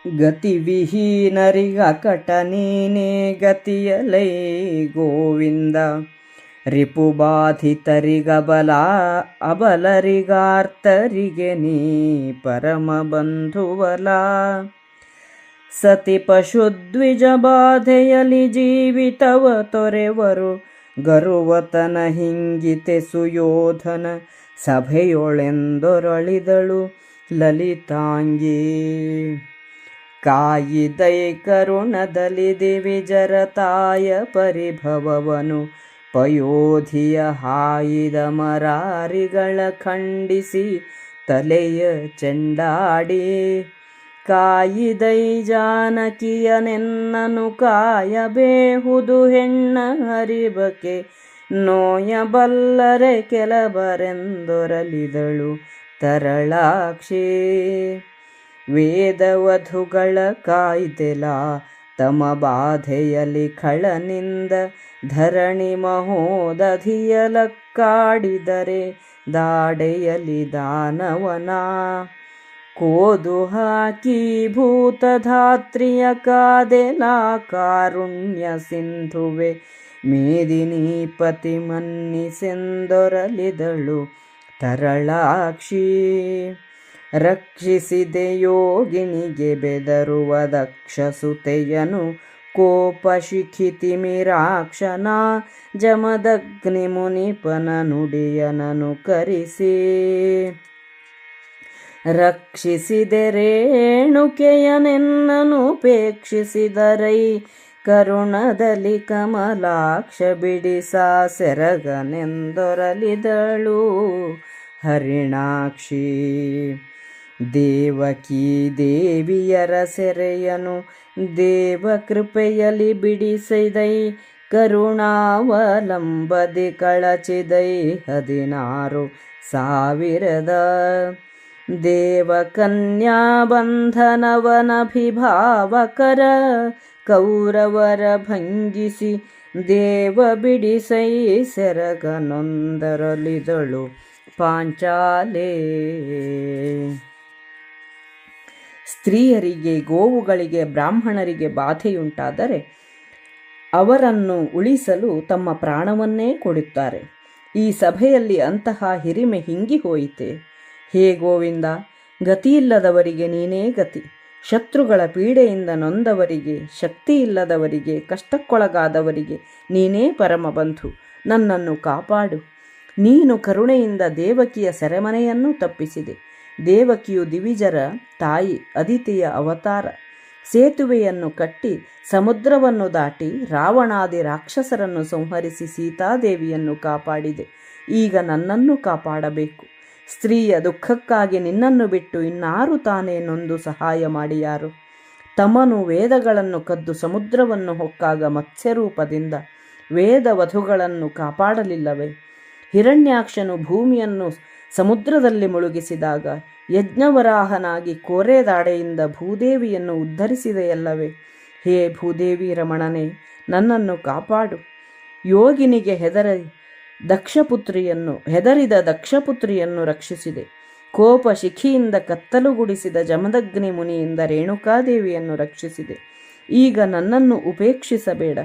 ಗತಿವಿಹೀನರಿಗಕಟ ನೀನೇ ಗತಿಯಲೈ ಗೋವಿಂದ. ರಿಪುಬಾಧಿತರಿಗಬಲ ಅಬಲರಿಗಾರ್ತರಿಗೆ ನೀ ಪರಮ ಬಂಧುವಲ. ಸತಿ ಪಶುದ್ವಿಜ ಬಾಧೆಯಲಿ ಜೀವಿತವ ತೊರೆವರು ಗರುವತನ ಹಿಂಗಿತೆ ಸುಯೋಧನ ಸಭೆಯೊಳೆಂದೊರಳಿದಳು ಲಲಿತಾಂಗಿ. ಕಾಯಿದೈ ಕರುಣದಲ್ಲಿ ದಿವಿಜರತಾಯ ಪರಿಭವವನು ಪಯೋಧಿಯ ಹಾಯಿದ ಮರಾರಿಗಳ ಖಂಡಿಸಿ ತಲೆಯ ಚೆಂಡಾಡಿ. ಕಾಯಿದೈ ಜಾನಕಿಯನೆನ್ನನು ಕಾಯಬೇಹುದು ಹೆಣ್ಣ ಹರಿಬಕೆ ನೋಯಬಲ್ಲರೆ ಕೆಲಬರೆಂದೊರಲಿದಳು ತರಳಾಕ್ಷಿ. ವೇದವಧುಗಳ ಕಾಯ್ದೆಲ ತಮ ಬಾಧೆಯಲಿ ಖಳನಿಂದ ಧರಣಿ ಮಹೋದಧಿಯಲಕ್ಕಾಡಿದರೆ ದಾಡೆಯಲಿ ದಾನವನ. ಕೋದು ಹಾಕಿ ಭೂತಧಾತ್ರಿಯ ಕಾದೆಲ ಕಾರುಣ್ಯ ಸಿಂಧುವೆ ಮೇದಿನೀಪತಿ ಮನ್ನಿಸೆಂದೊರಲಿದಳು ತರಳಾಕ್ಷಿ. ರಕ್ಷಿಸಿದೆ ಯೋಗಿನಿಗೆ ಬೆದರುವ ದಕ್ಷಸುತೆಯನು ಕೋಪ ಶಿಖಿತಿಮಿರಾಕ್ಷನ ಜಮದಗ್ನಿ ಮುನಿಪನ ನುಡಿಯನನು ಕರಿಸಿ. ರಕ್ಷಿಸಿದೆ ರೇಣುಕೆಯನೆನ್ನನು ಪೇಕ್ಷಿಸಿದರೈ ಕರುಣದಲ್ಲಿ ಕಮಲಾಕ್ಷ ಬಿಡಿಸ ಸೆರಗನೆಂದೊರಲಿದಳು ಹರಿಣಾಕ್ಷಿ. ದೇವಕೀ ದೇವಿಯರ ಸೆರೆಯನು ದೇವ ಕೃಪೆಯಲಿ ಬಿಡಿಸಿದೈ ಕರುಣಾವಲಂಬದಿ ಕಳಚಿದೈ 16,000 ದೇವಕನ್ಯಾ ಬಂಧನವನಭಿಭಾವಕರ ಕೌರವರ ಭಂಗಿಸಿ ದೇವ ಬಿಡಿಸೈ ಸೆರಗನೊಂದರಲಿದಳು ಪಾಂಚಾಲೆ. ಸ್ತ್ರೀಯರಿಗೆ, ಗೋವುಗಳಿಗೆ, ಬ್ರಾಹ್ಮಣರಿಗೆ ಬಾಧೆಯುಂಟಾದರೆ ಅವರನ್ನು ಉಳಿಸಲು ತಮ್ಮ ಪ್ರಾಣವನ್ನೇ ಕೊಡುತ್ತಾರೆ. ಈ ಸಭೆಯಲ್ಲಿ ಅಂತಹ ಹಿರಿಮೆ ಹಿಂಗಿ ಹೋಯಿತೆ. ಹೇ ಗೋವಿಂದ, ಗತಿಯಿಲ್ಲದವರಿಗೆ ನೀನೇ ಗತಿ. ಶತ್ರುಗಳ ಪೀಡೆಯಿಂದ ನೊಂದವರಿಗೆ, ಶಕ್ತಿಯಿಲ್ಲದವರಿಗೆ, ಕಷ್ಟಕ್ಕೊಳಗಾದವರಿಗೆ ನೀನೇ ಪರಮಬಂಧು. ನನ್ನನ್ನು ಕಾಪಾಡು. ನೀನು ಕರುಣೆಯಿಂದ ದೇವಕಿಯ ಸೆರೆಮನೆಯನ್ನು ತಪ್ಪಿಸಿದೆ. ದೇವಕಿಯು ದಿವಿಜರ ತಾಯಿ, ಅದಿತಿಯ ಅವತಾರ. ಸೇತುವೆಯನ್ನು ಕಟ್ಟಿ ಸಮುದ್ರವನ್ನು ದಾಟಿ ರಾವಣಾದಿ ರಾಕ್ಷಸರನ್ನು ಸಂಹರಿಸಿ ಸೀತಾದೇವಿಯನ್ನು ಕಾಪಾಡಿದೆ. ಈಗ ನನ್ನನ್ನು ಕಾಪಾಡಬೇಕು. ಸ್ತ್ರೀಯ ದುಃಖಕ್ಕಾಗಿ ನಿನ್ನನ್ನು ಬಿಟ್ಟು ಇನ್ನಾರು ತಾನೇ ನೊಂದು ಸಹಾಯ ಮಾಡಿಯಾರು? ತಮನು ವೇದಗಳನ್ನು ಕದ್ದು ಸಮುದ್ರವನ್ನು ಹೊಕ್ಕಾಗ ಮತ್ಸ್ಯರೂಪದಿಂದ ವೇದವಧುಗಳನ್ನು ಕಾಪಾಡಲಿಲ್ಲವೇ? ಹಿರಣ್ಯಾಕ್ಷನು ಭೂಮಿಯನ್ನು ಸಮುದ್ರದಲ್ಲಿ ಮುಳುಗಿಸಿದಾಗ ಯಜ್ಞವರಾಹನಾಗಿ ಕೋರೆದಾಡೆಯಿಂದ ಭೂದೇವಿಯನ್ನು ಉದ್ಧರಿಸಿದೆಯಲ್ಲವೇ? ಹೇ ಭೂದೇವಿ ರಮಣನೆ, ನನ್ನನ್ನು ಕಾಪಾಡು. ಯೋಗಿನಿಗೆ ಹೆದರಿದ ದಕ್ಷಪುತ್ರಿಯನ್ನು ರಕ್ಷಿಸಿದೆ. ಕೋಪ ಶಿಖಿಯಿಂದ ಕತ್ತಲುಗುಡಿಸಿದ ಜಮದಗ್ನಿ ಮುನಿಯಿಂದ ರೇಣುಕಾದೇವಿಯನ್ನು ರಕ್ಷಿಸಿದೆ. ಈಗ ನನ್ನನ್ನು ಉಪೇಕ್ಷಿಸಬೇಡ.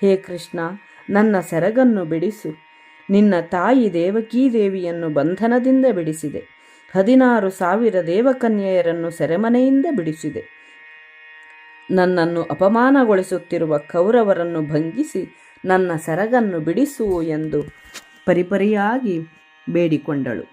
ಹೇ ಕೃಷ್ಣ, ನನ್ನ ಸೆರಗನ್ನು ಬಿಡಿಸು. ನಿನ್ನ ತಾಯಿ ದೇವಕೀದೇವಿಯನ್ನು ಬಂಧನದಿಂದ ಬಿಡಿಸಿದೆ. 16,000 ದೇವಕನ್ಯೆಯರನ್ನು ಸೆರೆಮನೆಯಿಂದ ಬಿಡಿಸಿದೆ. ನನ್ನನ್ನು ಅಪಮಾನಗೊಳಿಸುತ್ತಿರುವ ಕೌರವರನ್ನು ಭಂಗಿಸಿ ನನ್ನ ಸೆರಗನ್ನು ಬಿಡಿಸು ಎಂದು ಪರಿಪರಿಯಾಗಿ ಬೇಡಿಕೊಂಡಳು.